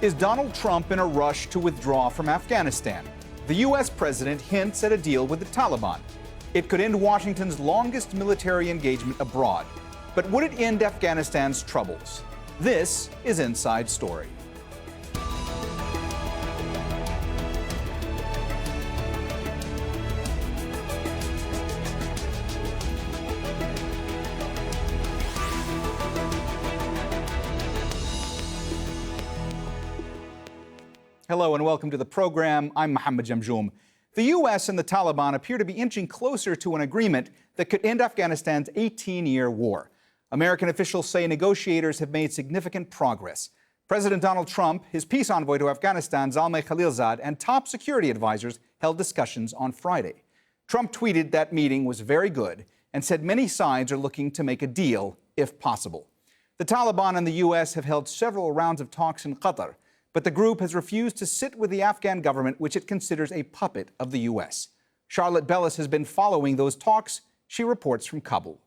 Is Donald Trump in a rush to withdraw from Afghanistan? The U.S. president hints at a deal with the Taliban. It could end Washington's longest military engagement abroad. But would it end Afghanistan's troubles? This is Inside Story. Hello and welcome to the program. I'm Mohammed Jamjoom. The U.S. and the Taliban appear to be inching closer to an agreement that could end Afghanistan's 18-year war. American officials say negotiators have made significant progress. President Donald Trump, his peace envoy to Afghanistan Zalmay Khalilzad, and top security advisors held discussions on Friday. Trump tweeted that meeting was very good and said many sides are looking to make a deal if possible. The Taliban and the U.S. have held several rounds of talks in Qatar, but the group has refused to sit with the Afghan government, which it considers a puppet of the U.S. Charlotte Bellis has been following those talks. She reports from Kabul.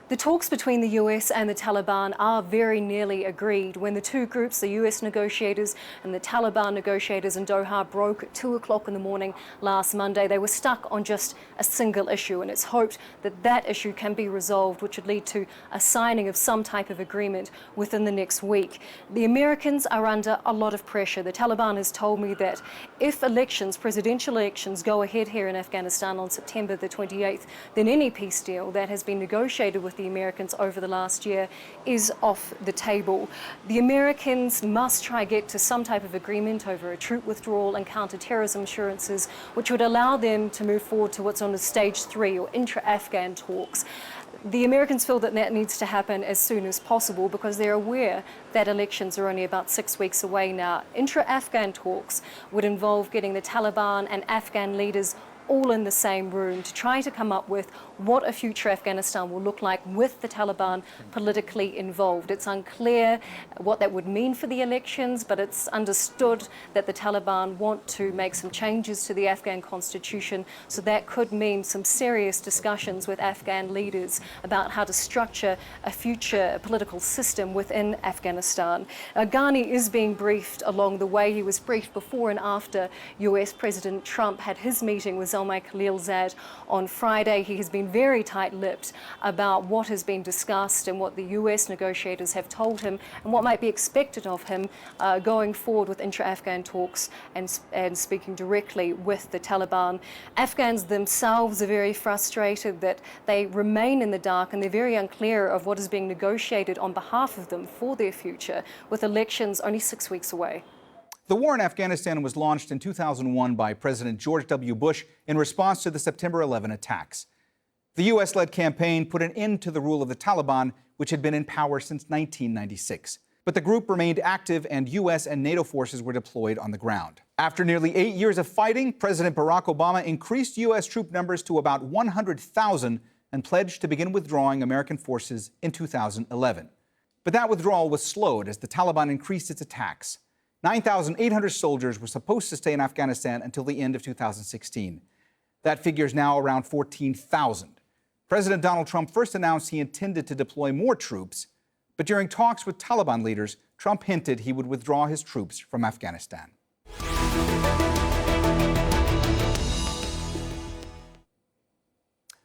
The talks between the US and the Taliban are very nearly agreed. When the two groups, the US negotiators and the Taliban negotiators in Doha, broke at 2 o'clock in the morning last Monday, they were stuck on just a single issue, and it's hoped that that issue can be resolved, which would lead to a signing of some type of agreement within the next week. The Americans are under a lot of pressure. The Taliban has told me that if elections, presidential elections, go ahead here in Afghanistan on September the 28th, then any peace deal that has been negotiated with the Americans over the last year is off the table. The Americans must try to get to some type of agreement over a troop withdrawal and counter-terrorism assurances, which would allow them to move forward to what's known as Stage 3 or intra-Afghan talks. The Americans feel that that needs to happen as soon as possible because they're aware that elections are only about 6 weeks away now. Intra-Afghan talks would involve getting the Taliban and Afghan leaders all in the same room to try to come up with what a future Afghanistan will look like with the Taliban politically involved. It's unclear what that would mean for the elections, but it's understood that the Taliban want to make some changes to the Afghan constitution, so that could mean some serious discussions with Afghan leaders about how to structure a future political system within Afghanistan. Ghani is being briefed along the way. He was briefed before and after US President Trump had his meeting with Zalmay Khalilzad on Friday. He has been very tight-lipped about what has been discussed and what the US negotiators have told him and what might be expected of him going forward with intra-Afghan talks and speaking directly with the Taliban. Afghans themselves are very frustrated that they remain in the dark and they're very unclear of what is being negotiated on behalf of them for their future, with elections only 6 weeks away. The war in Afghanistan was launched in 2001 by President George W. Bush in response to the September 11 attacks. The U.S.-led campaign put an end to the rule of the Taliban, which had been in power since 1996. But the group remained active and U.S. and NATO forces were deployed on the ground. After nearly 8 years of fighting, President Barack Obama increased U.S. troop numbers to about 100,000 and pledged to begin withdrawing American forces in 2011. But that withdrawal was slowed as the Taliban increased its attacks. 9,800 soldiers were supposed to stay in Afghanistan until the end of 2016. That figure is now around 14,000. President Donald Trump first announced he intended to deploy more troops, but during talks with Taliban leaders, Trump hinted he would withdraw his troops from Afghanistan.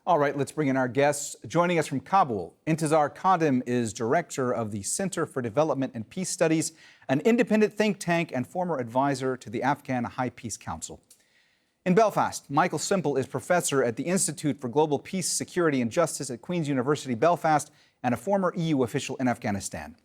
All right, let's bring in our guests. Joining us from Kabul, Intizar Khadim is director of the Center for Development and Peace Studies, an independent think tank and former advisor to the Afghan High Peace Council. In Belfast, Michael Semple is professor at the Institute for Global Peace, Security and Justice at Queen's University, Belfast, and a former EU official in Afghanistan.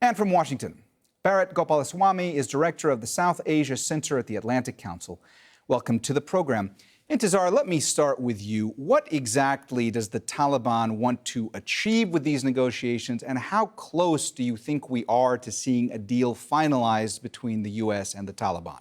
And from Washington, Bharat Gopalaswamy is director of the South Asia Center at the Atlantic Council. Welcome to the program. Intizar, let me start with you. What exactly does the Taliban want to achieve with these negotiations, and how close do you think we are to seeing a deal finalized between the U.S. and the Taliban?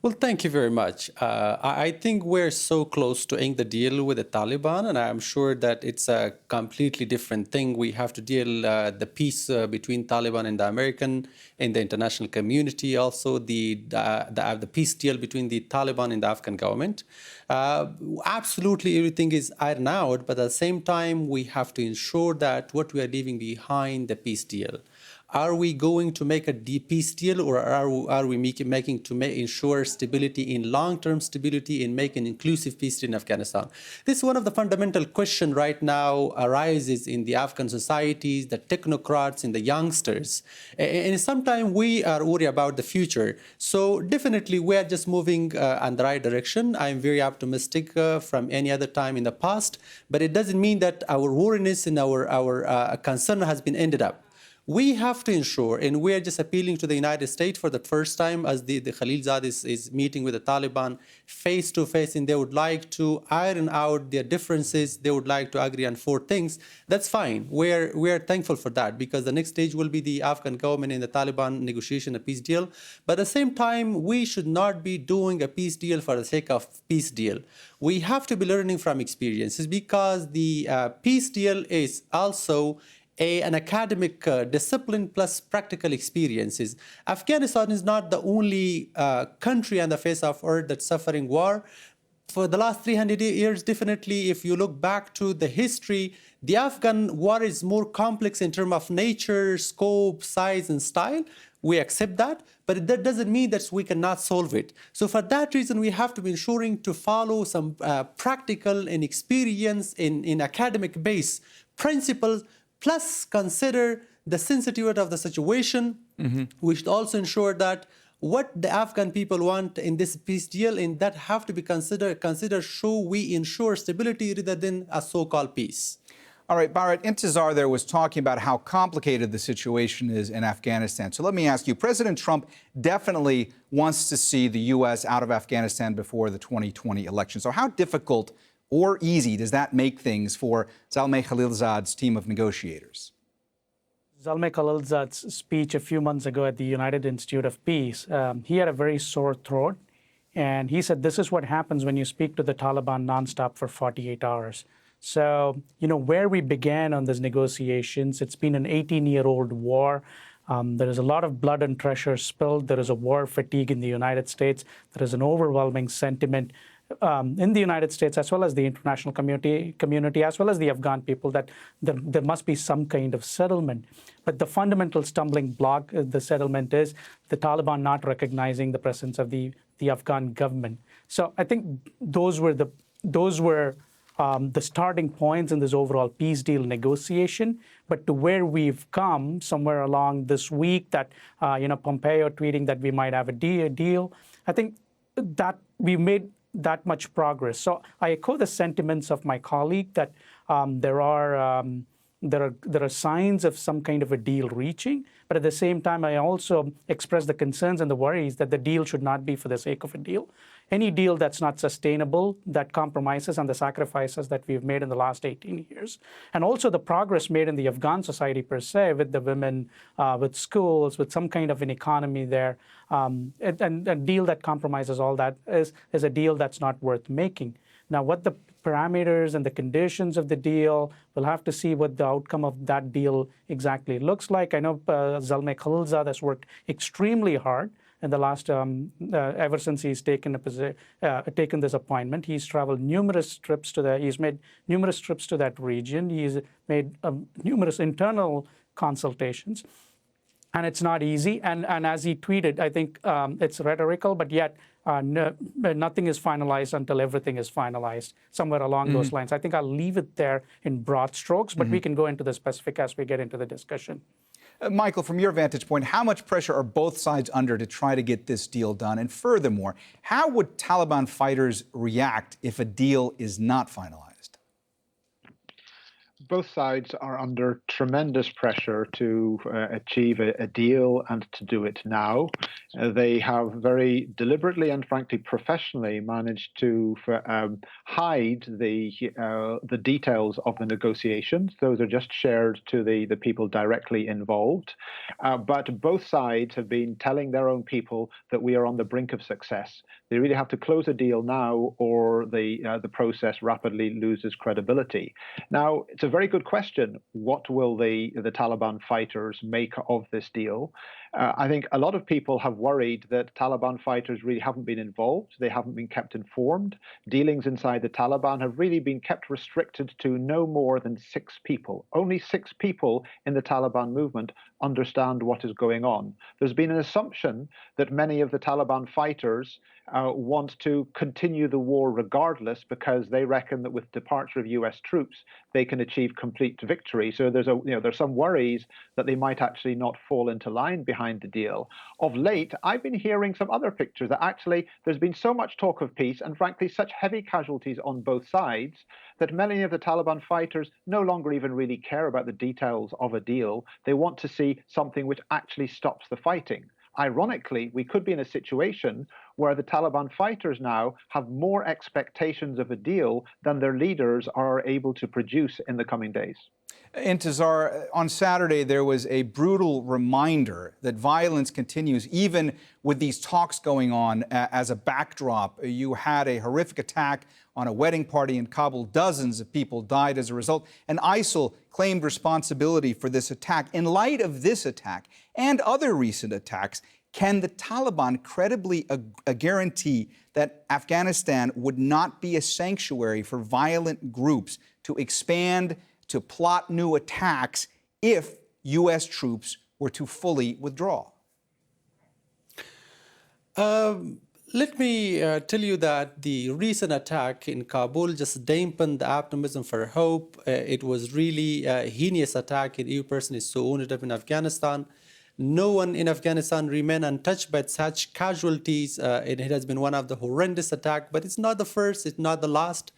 Well, thank you very much. I think we're so close to ink the deal with the Taliban, and I'm sure that it's a completely different thing. We have to deal the peace between Taliban and the American and the international community, also the peace deal between the Taliban and the Afghan government. Absolutely everything is ironed out, but at the same time, we have to ensure that what we are leaving behind, the peace deal. Are we going to make a peace deal, or are we making to ensure stability in long-term stability and make an inclusive peace deal in Afghanistan? This is one of the fundamental questions right now arises in the Afghan societies, the technocrats and the youngsters. And sometimes we are worried about the future. So definitely we are just moving in the right direction. I'm very optimistic from any other time in the past, but it doesn't mean that our worriness and our concern has been ended up. We have to ensure, and we are just appealing to the United States for the first time as the Khalilzad is meeting with the Taliban face-to-face, and they would like to iron out their differences. They would like to agree on 4 things. That's fine. We are thankful for that, because the next stage will be the Afghan government and the Taliban negotiation, a peace deal. But at the same time, we should not be doing a peace deal for the sake of peace deal. We have to be learning from experiences, because the peace deal is also an academic discipline plus practical experiences. Afghanistan is not the only country on the face of earth that's suffering war. For the last 300 years, definitely, if you look back to the history, the Afghan war is more complex in terms of nature, scope, size, and style. We accept that, but that doesn't mean that we cannot solve it. So for that reason, we have to be ensuring to follow some practical and experience in academic base principles, plus consider the sensitivity of the situation. We should also ensure that what the Afghan people want in this peace deal, and that have to be considered should we ensure stability rather than a so-called peace. All right, Bharat, Intizar there was talking about how complicated the situation is in Afghanistan. So let me ask you, President Trump definitely wants to see the U.S. out of Afghanistan before the 2020 election. So how difficult or easy does that make things for Zalmay Khalilzad's team of negotiators? Zalmay Khalilzad's speech a few months ago at the United Institute of Peace, he had a very sore throat. And he said, this is what happens when you speak to the Taliban nonstop for 48 hours. So, where we began on these negotiations, it's been an 18-year-old war. There is a lot of blood and treasure spilled. There is a war fatigue in the United States. There is an overwhelming sentiment in the United States, as well as the international community, as well as the Afghan people, that there must be some kind of settlement. But the fundamental stumbling block, the settlement, is the Taliban not recognizing the presence of the Afghan government. So I think those were the starting points in this overall peace deal negotiation. But to where we've come somewhere along this week, that Pompeo tweeting that we might have a deal, I think that we made that much progress. So I echo the sentiments of my colleague that there are signs of some kind of a deal reaching, but at the same time, I also express the concerns and the worries that the deal should not be for the sake of a deal. Any deal that's not sustainable, that compromises on the sacrifices that we've made in the last 18 years, and also the progress made in the Afghan society per se, with the women, with schools, with some kind of an economy there, and a deal that compromises all that is a deal that's not worth making. Now, what the parameters and the conditions of the deal, we'll have to see what the outcome of that deal exactly looks like. I know Zalmay Khalilzad has worked extremely hard in the last, ever since he's taken this appointment. He's traveled numerous trips he's made numerous trips to that region. He's made numerous internal consultations. And it's not easy. And as he tweeted, I think it's rhetorical, but yet nothing is finalized until everything is finalized, somewhere along those lines. I think I'll leave it there in broad strokes, but we can go into the specific as we get into the discussion. Michael, from your vantage point, how much pressure are both sides under to try to get this deal done? And furthermore, how would Taliban fighters react if a deal is not finalized? both sides are under tremendous pressure to achieve a deal and to do it now. They have very deliberately and frankly professionally managed to hide the details of the negotiations. Those are just shared to the people directly involved. But both sides have been telling their own people that we are on the brink of success. They really have to close a deal now, or the process rapidly loses credibility. Now, it's a very good question. What will the Taliban fighters make of this deal? I think a lot of people have worried that Taliban fighters really haven't been involved. They haven't been kept informed. Dealings inside the Taliban have really been kept restricted to no more than 6 people. Only 6 people in the Taliban movement understand what is going on. There's been an assumption that many of the Taliban fighters want to continue the war regardless, because they reckon that with departure of US troops, they can achieve complete victory. So there's some worries that they might actually not fall into line behind the deal. Of late, I've been hearing some other pictures that actually there's been so much talk of peace and frankly such heavy casualties on both sides that many of the Taliban fighters no longer even really care about the details of a deal. They want to see something which actually stops the fighting. Ironically, we could be in a situation where the Taliban fighters now have more expectations of a deal than their leaders are able to produce in the coming days. Intizar, on Saturday, there was a brutal reminder that violence continues, even with these talks going on as a backdrop. You had a horrific attack on a wedding party in Kabul. Dozens of people died as a result, and ISIL claimed responsibility for this attack. In light of this attack and other recent attacks, can the Taliban credibly guarantee that Afghanistan would not be a sanctuary for violent groups to expand, to plot new attacks if U.S. troops were to fully withdraw? Let me tell you that the recent attack in Kabul just dampened the optimism for hope. It was really a heinous attack, and EU person is so wounded up in Afghanistan. No one in Afghanistan remained untouched by such casualties. It has been one of the horrendous attacks, but it's not the first, it's not the last.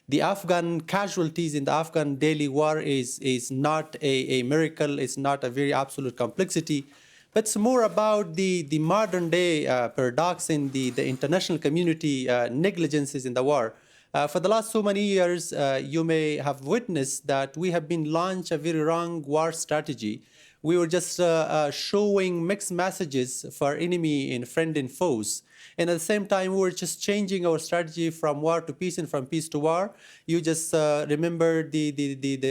The Afghan casualties in the Afghan daily war is not a miracle, it's not a very absolute complexity, but it's more about the modern day paradox in the international community negligences in the war. For the last so many years, you may have witnessed that we have been launched a very wrong war strategy. We were just showing mixed messages for enemy and friend and foes. And at the same time, we were just changing our strategy from war to peace and from peace to war. You just remember the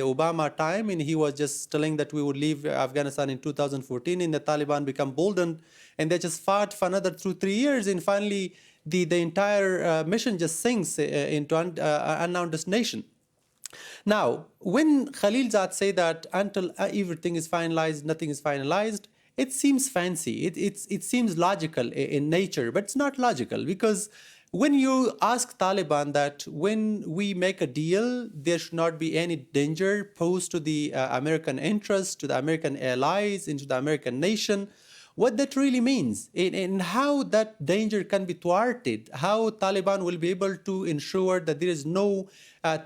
Obama time, and he was just telling that we would leave Afghanistan in 2014, and the Taliban become boldened, and they just fought for another 2-3 years, and finally the entire mission just sinks into unknown destination. Now, when Khalilzad say that until everything is finalized, nothing is finalized, it seems fancy. It seems logical in nature, but it's not logical, because when you ask Taliban that when we make a deal, there should not be any danger posed to the American interests, to the American allies, into the American nation, what that really means and how that danger can be thwarted, how Taliban will be able to ensure that there is no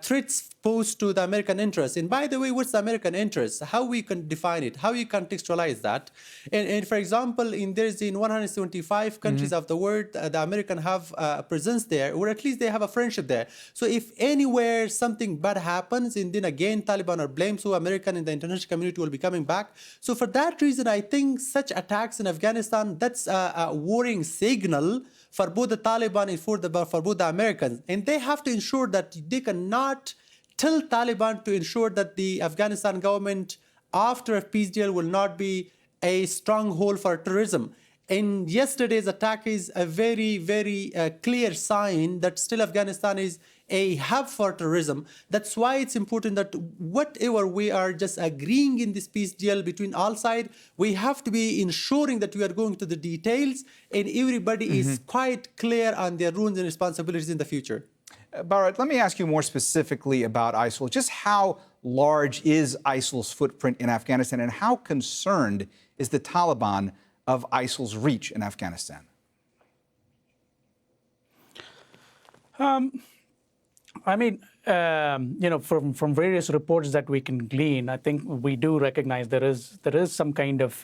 threats posed to the American interest. And by the way, what's the American interest? How we can define it? How you contextualize that? And for example, there's in 175 countries of the world, the American have a presence there, or at least they have a friendship there. So if anywhere something bad happens, and then again Taliban are blamed, so American and the international community will be coming back. So for that reason, I think such attacks in Afghanistan, that's a worrying signal for both the Taliban and for both the Americans. And they have to ensure that they cannot tell Taliban to ensure that the Afghanistan government, after a peace deal, will not be a stronghold for terrorism. And yesterday's attack is a very, very clear sign that still Afghanistan is a hub for terrorism. That's why it's important that whatever we are just agreeing in this peace deal between all sides, we have to be ensuring that we are going to the details and everybody is quite clear on their rules and responsibilities in the future. Bharat, let me ask you more specifically about ISIL. Just how large is ISIL's footprint in Afghanistan, and how concerned is the Taliban of ISIL's reach in Afghanistan? I mean, from various reports that we can glean, I think we do recognize there is some kind of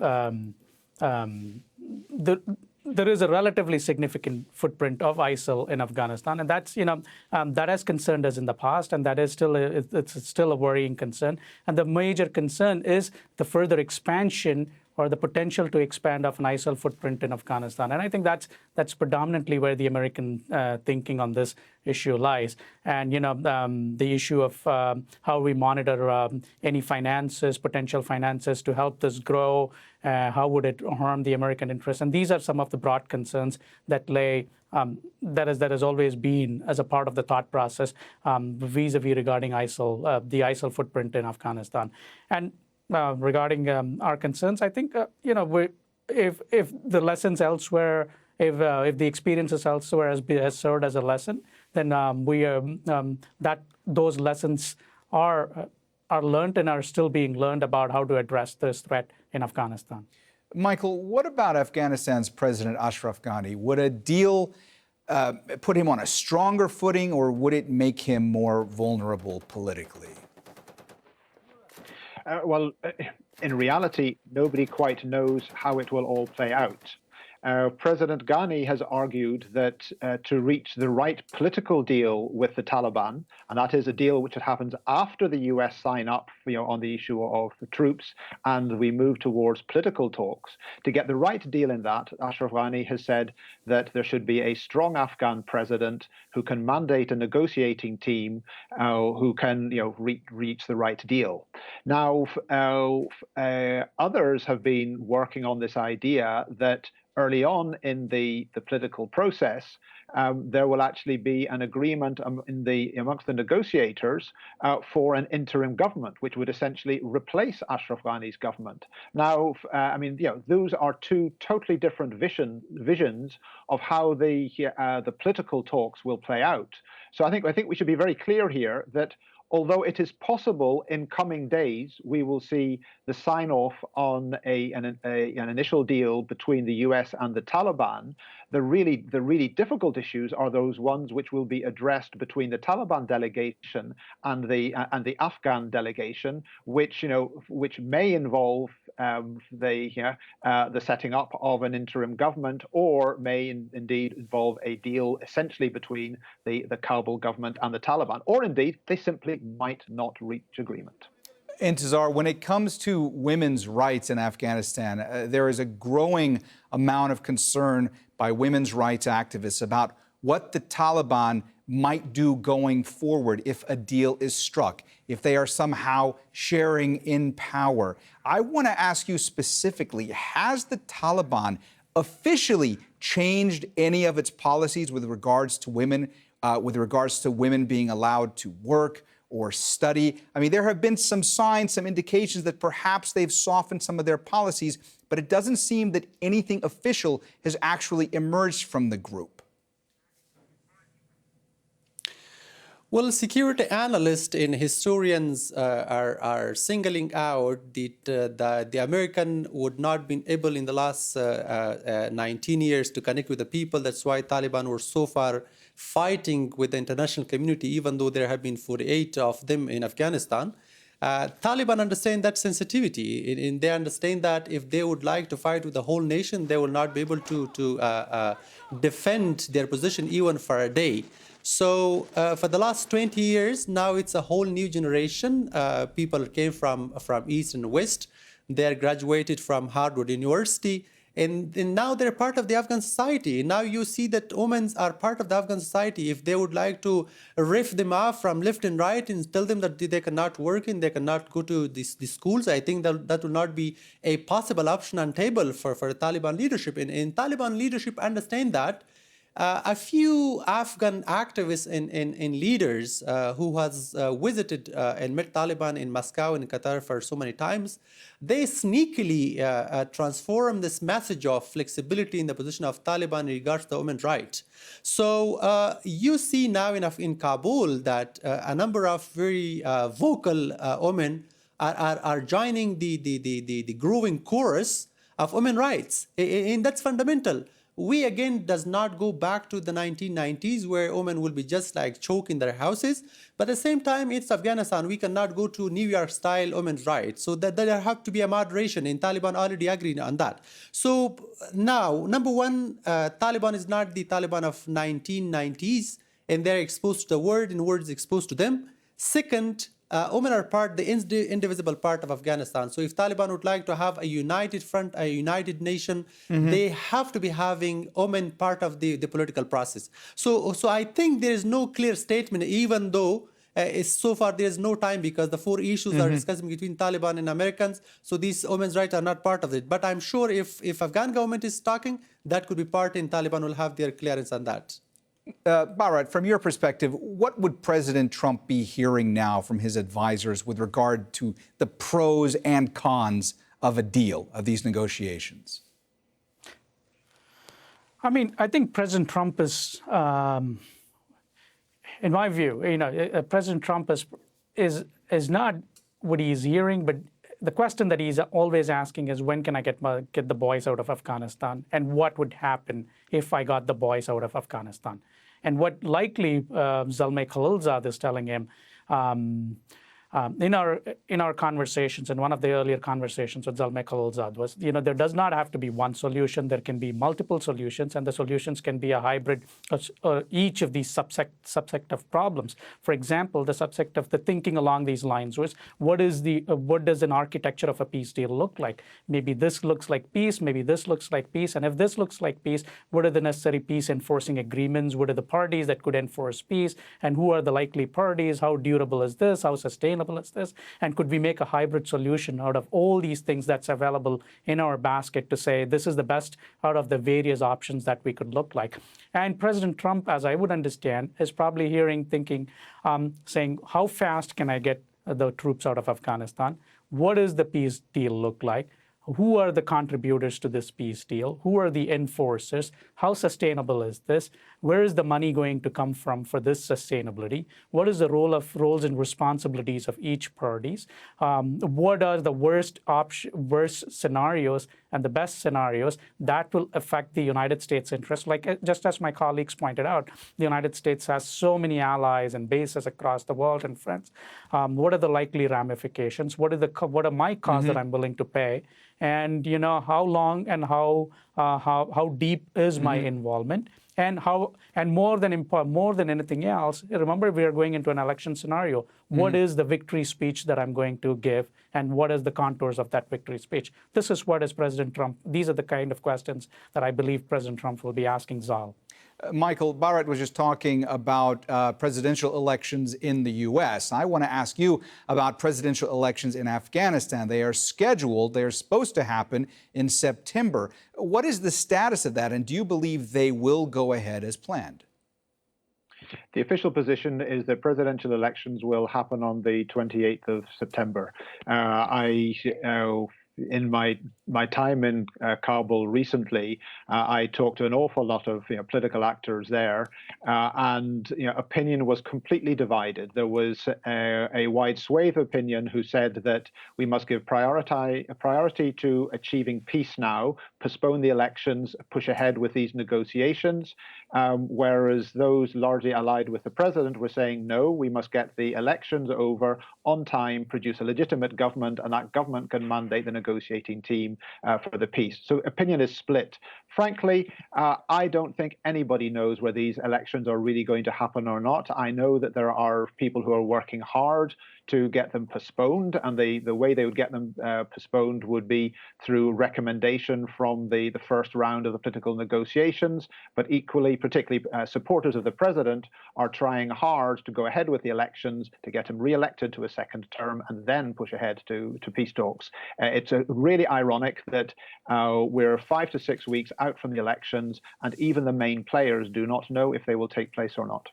there is a relatively significant footprint of ISIL in Afghanistan, and that's that has concerned us in the past, and that is it's still a worrying concern. And the major concern is the further expansion or the potential to expand of an ISIL footprint in Afghanistan. And I think that's predominantly where the American thinking on this issue lies. And the issue of how we monitor any finances, potential finances to help this grow, how would it harm the American interest? And these are some of the broad concerns that lay that has always been as a part of the thought process vis-a-vis regarding ISIL, the ISIL footprint in Afghanistan. And regarding our concerns, I think if the lessons elsewhere, if the experiences elsewhere has served as a lesson, then that those lessons are learned and are still being learned about how to address this threat in Afghanistan. Michael, what about Afghanistan's President Ashraf Ghani? Would a deal put him on a stronger footing, or would it make him more vulnerable politically? Well, in reality, nobody quite knows how it will all play out. President Ghani has argued that to reach the right political deal with the Taliban, and that is a deal which happens after the US sign up on the issue of the troops and we move towards political talks, to get the right deal in that, Ashraf Ghani has said that there should be a strong Afghan president who can mandate a negotiating team who can reach the right deal. Now, others have been working on this idea that early on in the political process, there will actually be an agreement amongst the negotiators for an interim government, which would essentially replace Ashraf Ghani's government. Now, those are two totally different visions of how the political talks will play out. So I think we should be very clear here that although it is possible in coming days we will see the sign-off on an initial deal between the US and the Taliban, the really difficult issues are those ones which will be addressed between the Taliban delegation and the Afghan delegation, which may involve the setting up of an interim government, or may indeed involve a deal essentially between the Kabul government and the Taliban, or indeed they simply might not reach agreement. Intizar, when it comes to women's rights in Afghanistan, there is a growing amount of concern by women's rights activists about what the Taliban might do going forward if a deal is struck, if they are somehow sharing in power. I want to ask you specifically, has the Taliban officially changed any of its policies with regards to women being allowed to work or study? I mean, there have been some signs, some indications that perhaps they've softened some of their policies, but it doesn't seem that anything official has actually emerged from the group. Well, security analysts and historians are singling out that the American would not been able in the last 19 years to connect with the people. That's why Taliban were so far fighting with the international community, even though there have been 48 of them in Afghanistan. Taliban understand that sensitivity, and they understand that if they would like to fight with the whole nation, they will not be able to defend their position even for a day. So for the last 20 years, now it's a whole new generation. People came from East and West. They graduated from Harvard University. And now they're part of the Afghan society. Now you see that women are part of the Afghan society. If they would like to riff them off from left and right and tell them that they cannot work and they cannot go to these schools, I think that will not be a possible option on table for the Taliban leadership. And Taliban leadership understand that. A few Afghan activists and leaders who has visited and met Taliban in Moscow and Qatar for so many times, they sneakily transform this message of flexibility in the position of Taliban in regards to women's rights. So you see now in Kabul that a number of very vocal women are joining the growing chorus of women's rights, and that's fundamental. we again does not go back to the 1990s where women will be just like choke in their houses. But at the same time, it's Afghanistan. We cannot go to New York style women's rights. So that there have to be a moderation, and Taliban already agreed on that. So now, number one, Taliban is not the Taliban of 1990s, and they're exposed to the world and the world is exposed to them. Second, women are the indivisible part of Afghanistan. So if Taliban would like to have a united front, a united nation, they have to be having women part of the political process. So I think there is no clear statement, even though so far there is no time, because the four issues are discussing between Taliban and Americans. So these women's rights are not part of it. But I'm sure if Afghan government is talking, that could be part, and Taliban will have their clearance on that. Bharat, from your perspective, what would President Trump be hearing now from his advisors with regard to the pros and cons of a deal, of these negotiations? I mean, I think President Trump is, in my view, President Trump is not what he's hearing, but the question that he's always asking is, when can I get the boys out of Afghanistan, and what would happen if I got the boys out of Afghanistan? And what likely Zalmay Khalilzad is telling him in our conversations, and one of the earlier conversations with Zalmay Khalilzad was, there does not have to be one solution. There can be multiple solutions, and the solutions can be a hybrid of each of these subsect of problems. For example, the subsect of the thinking along these lines was, what does an architecture of a peace deal look like? Maybe this looks like peace, maybe this looks like peace, and if this looks like peace, what are the necessary peace enforcing agreements? What are the parties that could enforce peace, and who are the likely parties? How durable is this? How sustainable is this? And could we make a hybrid solution out of all these things that's available in our basket to say this is the best out of the various options that we could look like? And President Trump, as I would understand, is probably thinking, saying, how fast can I get the troops out of Afghanistan? What does the peace deal look like? Who are the contributors to this peace deal? Who are the enforcers? How sustainable is this? Where is the money going to come from for this sustainability? What is the roles and responsibilities of each parties? What are the worst scenarios and the best scenarios that will affect the United States' interests? Like, just as my colleagues pointed out, the United States has so many allies and bases across the world and friends. What are the likely ramifications? What are my costs that I'm willing to pay? And how long and how deep is my involvement? And more than anything else, remember, we are going into an election scenario. What is the victory speech that I'm going to give, and what is the contours of that victory speech? This is what is President Trump. These are the kind of questions that I believe President Trump will be asking Zal. Michael, Bharat was just talking about presidential elections in the U.S. I want to ask you about presidential elections in Afghanistan. They are scheduled. They are supposed to happen in September. What is the status of that, and do you believe they will go ahead as planned? The official position is that presidential elections will happen on the 28th of September. In my time in Kabul recently, I talked to an awful lot of political actors there, and opinion was completely divided. There was a wide swathe of opinion who said that we must give priority to achieving peace now, postpone the elections, push ahead with these negotiations, whereas those largely allied with the president were saying, no, we must get the elections over on time, produce a legitimate government, and that government can mandate the negotiating team for the peace. So opinion is split. Frankly, I don't think anybody knows where these elections are really going to happen or not. I know that there are people who are working hard to get them postponed, and the way they would get them postponed would be through recommendation from the first round of the political negotiations. But equally, particularly supporters of the president are trying hard to go ahead with the elections, to get him re-elected to a second term, and then push ahead to peace talks. It's really ironic that we're 5 to 6 weeks out from the elections, and even the main players do not know if they will take place or not.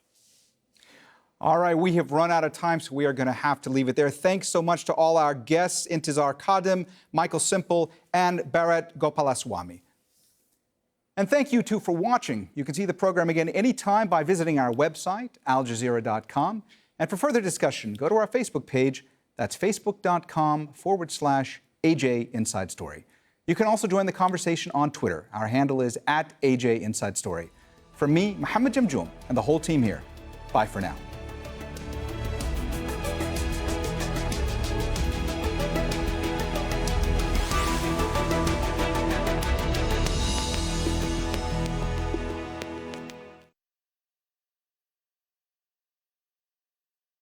All right, we have run out of time, so we are going to have to leave it there. Thanks so much to all our guests, Intizar Khadim, Michael Semple, and Bharat Gopalaswamy. And thank you, too, for watching. You can see the program again anytime by visiting our website, aljazeera.com. And for further discussion, go to our Facebook page. That's facebook.com/AJ Inside Story. You can also join the conversation on Twitter. Our handle is @AJ Inside Story. From me, Mohammed Jamjoom, and the whole team here, bye for now.